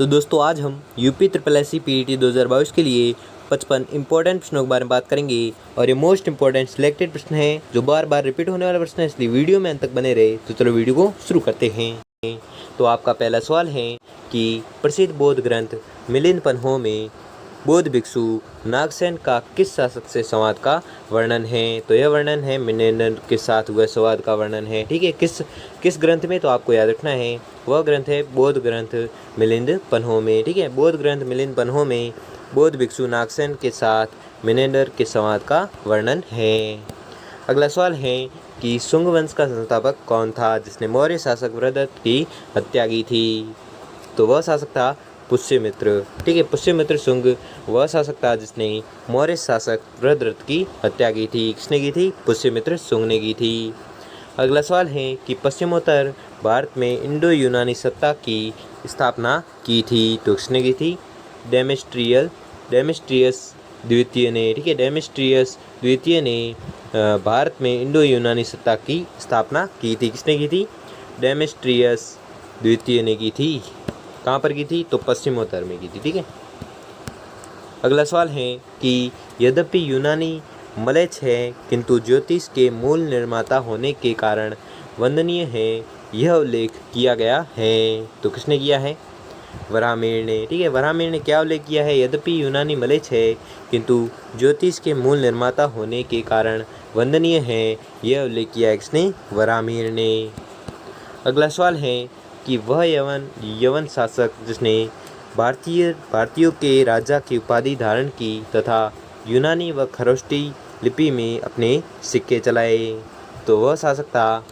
तो दोस्तों आज हम UP triple S C PET 2022 के लिए 55 इंपॉर्टेंट प्रश्नों के बारे में बात करेंगे और ये मोस्ट इंपॉर्टेंट सिलेक्टेड प्रश्न है जो बार बार रिपीट होने वाला प्रश्न है, इसलिए वीडियो में अंत तक बने रहे। तो चलो वीडियो को शुरू करते हैं। तो आपका पहला सवाल है कि प्रसिद्ध बौद्ध ग्रंथ मिलिंद पन्हों में बौद्ध भिक्षु नागसेन का किस शासक से संवाद का वर्णन है। तो यह वर्णन है मिलिंद के साथ हुए संवाद का वर्णन है। ठीक है, किस ग्रंथ में, तो आपको याद रखना है वह ग्रंथ है बौद्ध ग्रंथ मिलिंद पन्हों में। ठीक है, बौद्ध ग्रंथ मिलिंद पन्हों में बौद्ध भिक्षु नागसेन के साथ मिलिंद के संवाद का वर्णन है। अगला सवाल है कि शुंग वंश का संस्थापक कौन था जिसने मौर्य शासक वृहदत्त की हत्या की थी। तो वह शासक था पुष्यमित्र। ठीक है, पुष्यमित्र शुंग वह शासक था जिसने मौर्य शासक वृहदत्त की हत्या की थी। किसने की थी? पुष्यमित्र शुंग ने की थी। अगला सवाल है कि पश्चिमोत्तर भारत में इंडो यूनानी सत्ता की स्थापना की थी। तो किसने की थी? डेमेस्ट्रियस द्वितीय ने। ठीक है, डेमेस्ट्रियस द्वितीय ने भारत में इंडो यूनानी सत्ता की स्थापना की थी। किसने की थी? डेमेस्ट्रियस द्वितीय ने की थी। कहाँ पर की थी? तो पश्चिमोत्तर में की थी। ठीक है, अगला सवाल है कि यद्यपि यूनानी मलेच्छ है किंतु ज्योतिष के मूल निर्माता होने के कारण वंदनीय है, यह उल्लेख किया गया है। तो किसने किया है? वराहमिहिर ने। ठीक है, वराहमिहिर ने क्या उल्लेख किया है? यद्यपि यूनानी मलेच्छ है किंतु ज्योतिष के मूल निर्माता होने के कारण वंदनीय है, यह उल्लेख किया है किसने? वराहमिहिर ने। अगला सवाल है कि वह यवन शासक जिसने भारतीयों के राजा की उपाधि धारण की तथा यूनानी व खरोष्टी लिपि में अपने सिक्के चलाए। तो वह शासक था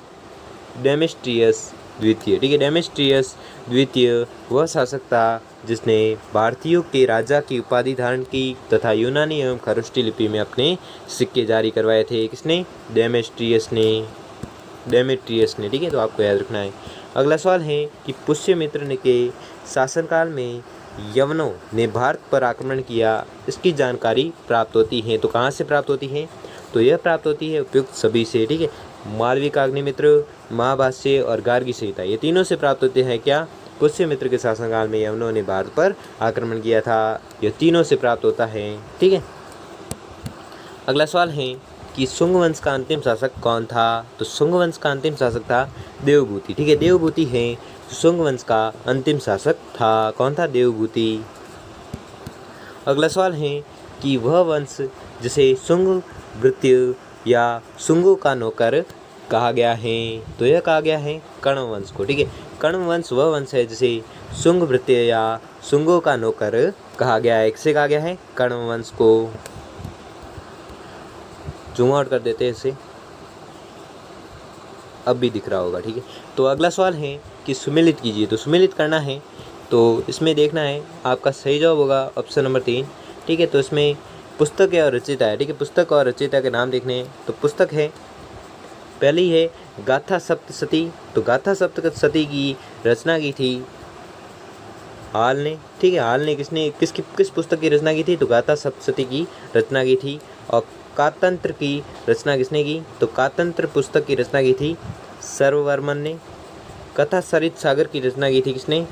डेमेस्ट्रियस द्वितीय। ठीक है, डेमेस्ट्रियस द्वितीय वह शासक था जिसने भारतीयों के राजा की उपाधि धारण की तथा यूनानी एवं खरोष्टी लिपि में अपने सिक्के जारी करवाए थे। किसने? डेमेस्ट्रियस ने। ठीक है, तो आपको याद रखना है। अगला सवाल है कि पुष्यमित्र ने के शासनकाल में यवनों ने भारत पर आक्रमण किया, इसकी जानकारी प्राप्त होती है। तो कहाँ से प्राप्त होती है? तो यह प्राप्त होती है उपयुक्त सभी से। ठीक है, मालविक अग्निमित्र, महाभाष्य और गार्गी संहिता, ये तीनों से प्राप्त होते हैं। क्या? पुष्यमित्र के शासनकाल में यवनों ने भारत पर आक्रमण किया था, यह तीनों से प्राप्त होता है। ठीक है, अगला सवाल है कि शुंग वंश का अंतिम शासक कौन था। तो शुंग वंश का अंतिम शासक था देवभूति। ठीक है, देवभूति है शुंग वंश का अंतिम शासक था। कौन था? देवभूति। अगला सवाल है कि वह वंश जिसे शुंग भृत्य या शुंगों का नौकर कहा गया है। तो यह कहा गया है कण्व वंश को। ठीक है, कण्व वंश वह वंश है जिसे शुंग भृत्य या शुंगों का नौकर कहा गया है। किसे कहा गया है? कण्व वंश को। जूम आउट कर देते हैं इसे, अब भी दिख रहा होगा। ठीक है, तो अगला सवाल है कि सुमेलित कीजिए। तो सुमेलित करना है, तो इसमें देखना है आपका सही जवाब होगा ऑप्शन नंबर 3। ठीक है, तो इसमें पुस्तक है और रचयिता है। ठीक है, पुस्तक और रचयिता के नाम देखने हैं। तो पुस्तक है, पहली है गाथा सप्तशती। तो गाथा सप्तशती की रचना की थी हाल ने। ठीक है, हाल ने किस पुस्तक की रचना की थी? तो गाथा सप्तशती की रचना की थी। और कातंत्र की रचना किसने की? तो कातंत्र पुस्तक की रचना की थी सर्ववर्मन ने। कथा सरित सागर की रचना की थी किसने?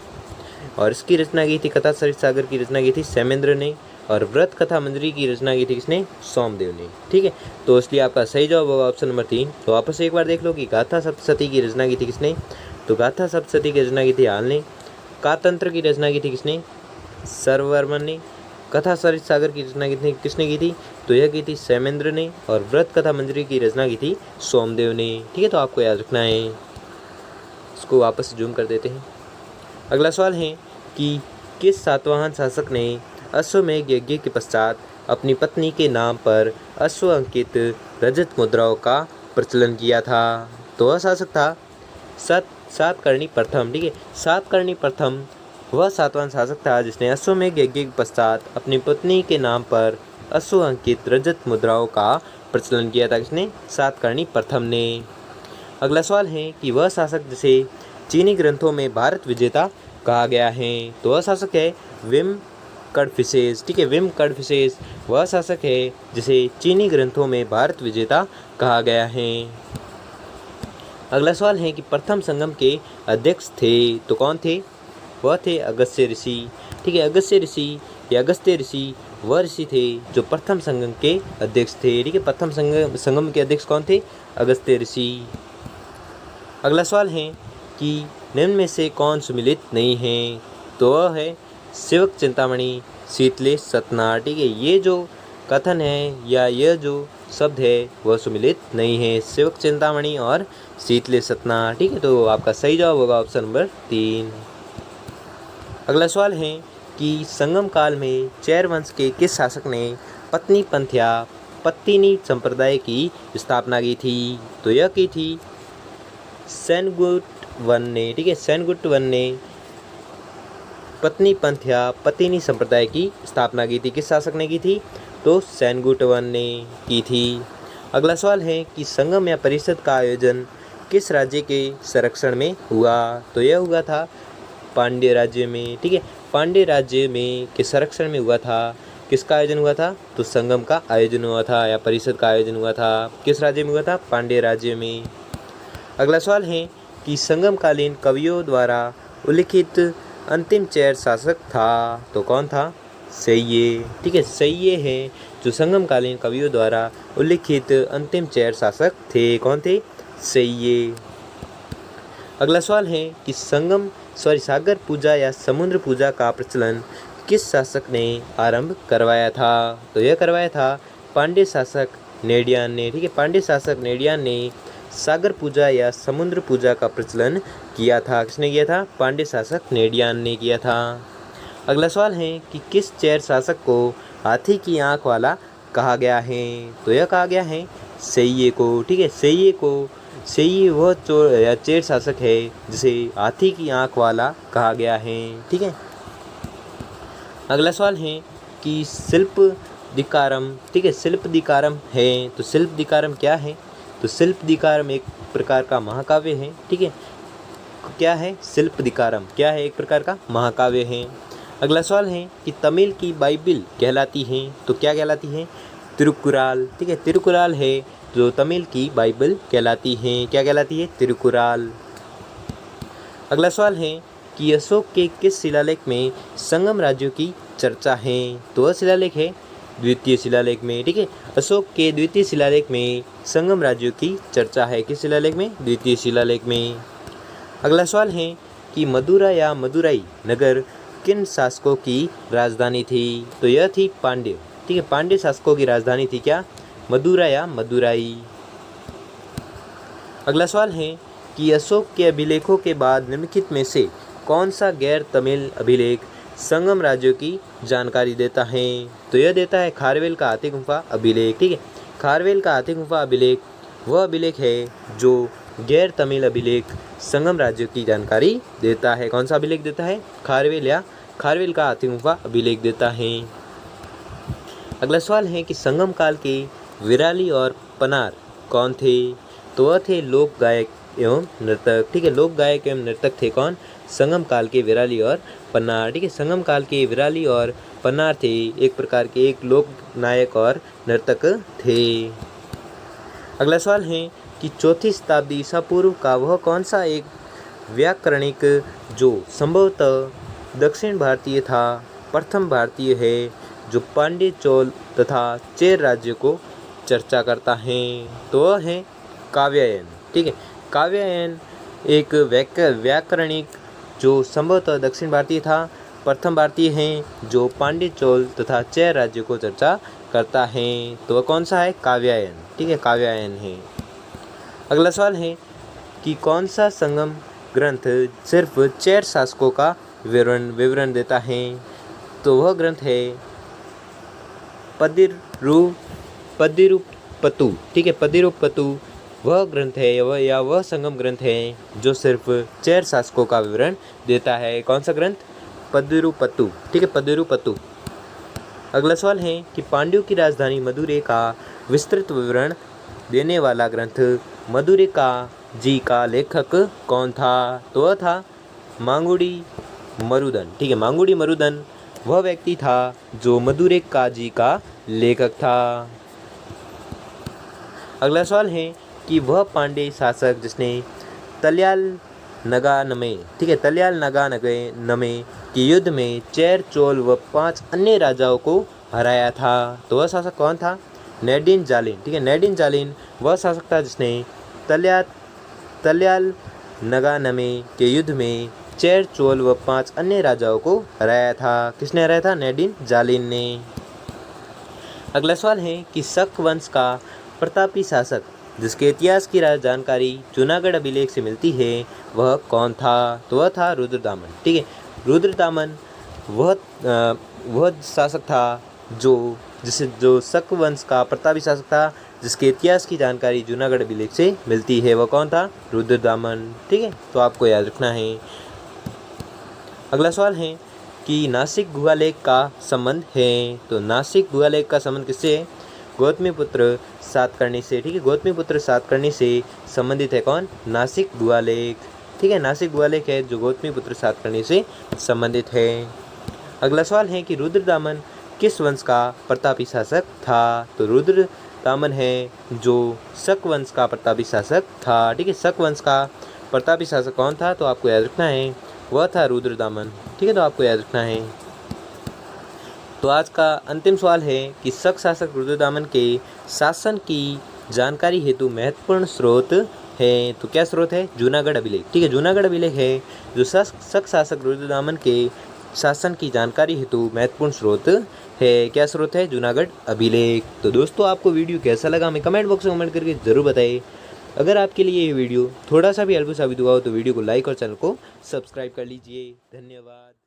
और इसकी रचना की थी, कथा सरित सागर की रचना की थी सैमेंद्र ने। और व्रत कथा मंजरी की रचना की थी किसने? सोमदेव ने। ठीक है, तो इसलिए आपका सही जवाब होगा ऑप्शन नंबर 3। तो वापस एक बार देख लो कि गाथा सप्तशती की रचना की थी किसने? तो गाथा सप्तशती की रचना की थी हाल ने। कातंत्र की रचना की थी किसने? सर्ववर्मन ने। कथा सरित सागर की रचना किसने की थी? तो यह की थी सैमेंद्र ने। और व्रत कथा मंजरी की रचना की थी सोमदेव ने। ठीक है, तो आपको याद रखना है। इसको वापस जूम कर देते हैं। अगला सवाल है कि किस सातवाहन शासक ने अश्वमेध यज्ञ के पश्चात अपनी पत्नी के नाम पर अश्व अंकित रजत मुद्राओं का प्रचलन किया था। तो वह शासक था सातकर्णी प्रथम। ठीक है, सातकर्णी प्रथम वह सातवाहन शासक था जिसने अश्वमेध यज्ञ के पश्चात अपनी पत्नी के नाम पर अश्व अंकित रजत मुद्राओं का प्रचलन किया था। किसने? सातकर्णी प्रथम ने। अगला सवाल है कि वह शासक जिसे चीनी ग्रंथों में भारत विजेता कहा गया है। तो वह शासक है विम कडफिसेस। ठीक है, विम कडफिसेस वह शासक है जिसे चीनी ग्रंथों में भारत विजेता कहा गया है। अगला सवाल है कि प्रथम संगम के अध्यक्ष थे। तो कौन थे? वह थे अगस्त्य ऋषि। ठीक है, अगस्त्य ऋषि या अगस्त्य ऋषि वह ऋषि थे जो प्रथम संगम के अध्यक्ष थे। ठीक है, प्रथम संगम के अध्यक्ष कौन थे? अगस्त्य ऋषि। अगला सवाल है कि निम्न में से कौन सुमिलित नहीं है? तो वह है शिवक चिंतामणि, शीतलेश सतनार। ठीक है, ये जो कथन है या यह जो शब्द है वह सुमिलित नहीं है, शिवक चिंतामणि और शीतलेश सतनार। ठीक है, तो आपका सही जवाब होगा ऑप्शन नंबर 3। अगला सवाल है कि संगम काल में चैर वंश के किस शासक ने पत्नीपंथ या पत्तिनी संप्रदाय की स्थापना की थी? तो यह की थी सेनगुप्त वन ने। ठीक है, सेनगुप्त वन ने पत्नीपंथ या पत्तिनी संप्रदाय की स्थापना की थी। किस शासक ने की थी? तो सेनगुप्त वन ने की थी। अगला सवाल है कि संगम या परिषद का आयोजन किस राज्य के संरक्षण में हुआ? तो यह हुआ था पांड्य राज्य में। ठीक है, पांड्य राज्य में के संरक्षण में हुआ था। किसका आयोजन हुआ था? तो संगम का आयोजन हुआ था या परिषद का आयोजन हुआ था। किस राज्य में हुआ था? पांड्य राज्य में। अगला सवाल है कि संगमकालीन कवियों द्वारा उल्लिखित अंतिम चैर शासक था। तो कौन था? सैये। ठीक है, सैये है जो संगमकालीन कवियों द्वारा उल्लिखित अंतिम चैर शासक थे। कौन थे? सैये। अगला सवाल है कि सागर पूजा या समुद्र पूजा का प्रचलन किस शासक ने आरंभ करवाया था? तो यह करवाया था पांड्य शासक नेडियान ने। ठीक है, पांड्य शासक नेडियान ने सागर पूजा या समुद्र पूजा का प्रचलन किया था। किसने किया था? पांड्य शासक नेडियान ने किया था। अगला सवाल है कि किस चैर शासक को हाथी की आंख वाला कहा गया है? तो यह कहा गया है सैये को। ठीक है, सैये वह चोर या चैर शासक है जिसे हाथी की आंख वाला कहा गया है। ठीक है, अगला सवाल है कि शिल्पदिकारम। ठीक है, शिल्पदिकारम है तो शिल्पदिकारम क्या है? तो शिल्पदिकारम एक प्रकार का महाकाव्य है। ठीक है, क्या है? शिल्पदिकारम क्या है? एक प्रकार का महाकाव्य है। अगला सवाल है कि तमिल की बाइबिल कहलाती है। तो क्या कहलाती है? तिरुकुराल। ठीक है, तिरुकुराल है जो तमिल की बाइबिल कहलाती है। क्या कहलाती है? तिरुकुराल। अगला सवाल है कि अशोक के किस शिलालेख में संगम राज्यों की चर्चा है? तो वह शिलालेख है द्वितीय शिलालेख में। ठीक है, अशोक के द्वितीय शिलालेख में संगम राज्यों की चर्चा है। किस शिलालेख में? द्वितीय शिलालेख में। अगला सवाल है कि मदुरा या मदुराई नगर किन शासकों की राजधानी थी? तो यह थी पांड्य। ठीक है, पांड्य शासकों की राजधानी थी क्या? मदुरा या मदुराई। अगला सवाल है कि अशोक के अभिलेखों के बाद निम्नलिखित में से कौन सा गैर तमिल अभिलेख संगम राज्यों की जानकारी देता है? तो यह देता है खारवेल का हाथी गुफा अभिलेख। ठीक है, खारवेल का हाथी गुफा अभिलेख वह अभिलेख है जो गैर तमिल अभिलेख संगम राज्यों की जानकारी देता है। कौन सा अभिलेख देता है? खारवेल का हाथी गुफा अभिलेख देता है। अगला सवाल है कि संगम काल के विराली और पनार कौन थे? तो वह थे लोक गायक एवं नर्तक। ठीक है, लोक गायक एवं नर्तक थे कौन? संगम काल के विराली और पन्नार। ठीक है, संगम काल के विराली और पन्नार थे एक प्रकार के एक लोक नायक और नर्तक थे। अगला सवाल है कि चौथी शताब्दी ईसा पूर्व का वह कौन सा एक व्याकरणिक जो संभवतः दक्षिण भारतीय था, प्रथम भारतीय है जो पांड्य चोल तथा चेर राज्य को चर्चा करता है? तो वह है काव्यायन। ठीक है, काव्यायन एक व्याकरणिक जो संभवतः दक्षिण भारतीय था, प्रथम भारतीय हैं जो पांड्य चोल तथा चेर राज्य को चर्चा करता है। तो वह कौन सा है? काव्यायन। ठीक है, काव्यायन है। अगला सवाल है कि कौन सा संगम ग्रंथ सिर्फ चेर शासकों का विवरण देता है? तो वह ग्रंथ है पद्दिरुपत्तु। ठीक है, पद्दिरुपत्तु वह ग्रंथ है वह संगम ग्रंथ है जो सिर्फ चेर शासकों का विवरण देता है। कौन सा ग्रंथ? पद्दिरुपत्तु। ठीक है, पद्दिरुपत्तु। अगला सवाल है कि पांड्यों की राजधानी मदुरै का विस्तृत विवरण देने वाला ग्रंथ मदुरै का जी का लेखक कौन था? तो वह था मांगुड़ी मरुदन। ठीक है, मांगुड़ी मरुदन वह व्यक्ति था जो मदुरै का जी का लेखक था। अगला सवाल है कि वह पांड्य शासक जिसने तल्याल नगा नमे, ठीक है, तल्याल नगा नमे के युद्ध में चेर चोल व 5 अन्य राजाओं को हराया था। तो वह शासक कौन था? नैडिन जालिन, ठीक है, नैडिन जालिन वह शासक था जिसने तल्याल नगा नमे के युद्ध में चेर चोल व 5 अन्य राजाओं को हराया था। किसने हराया था? नैडिन जालिन ने। अगला सवाल है कि शक वंश का प्रतापी शासक जिसके इतिहास की जानकारी जूनागढ़ अभिलेख से मिलती है वह कौन था? तो वह था रुद्रदामन, ठीक है, रुद्रदामन वह शासक था जो शक वंश का प्रतापी शासक था जिसके इतिहास की जानकारी जूनागढ़ अभिलेख से मिलती है। वह कौन था? रुद्रदामन, ठीक है, तो आपको याद रखना है। अगला सवाल है कि नासिक गुहालेख का संबंध है। तो नासिक गुहालेख का संबंध किससे है? गौतमीपुत्र सातकर्णी से, ठीक है, गौतमीपुत्र सातकर्णी से संबंधित है कौन? नासिक गुहालेख, ठीक है, नासिक गुहालेख है जो गौतमीपुत्र सातकर्णी से संबंधित है। अगला सवाल है कि रुद्रदामन किस वंश का प्रतापी शासक था? तो रुद्रदामन है जो शक वंश का प्रतापी शासक था, ठीक है, शक वंश का प्रतापी शासक कौन था? तो आपको याद रखना है, वह था रुद्रदामन, ठीक है, तो आपको याद रखना है। तो आज का अंतिम सवाल है कि शक शासक रुद्रदामन के शासन की जानकारी हेतु महत्वपूर्ण स्रोत है। तो क्या स्रोत है? जूनागढ़ अभिलेख, ठीक है, जूनागढ़ अभिलेख है जो शक शासक रुद्रदामन के शासन की जानकारी हेतु महत्वपूर्ण स्रोत है। क्या स्रोत है? जूनागढ़ अभिलेख। तो दोस्तों आपको वीडियो कैसा लगा हमें कमेंट बॉक्स में कमेंट करके ज़रूर बताइए। अगर आपके लिए ये वीडियो थोड़ा सा भी हेल्पफुल साबित हुआ हो तो वीडियो को लाइक और चैनल को सब्सक्राइब कर लीजिए। धन्यवाद।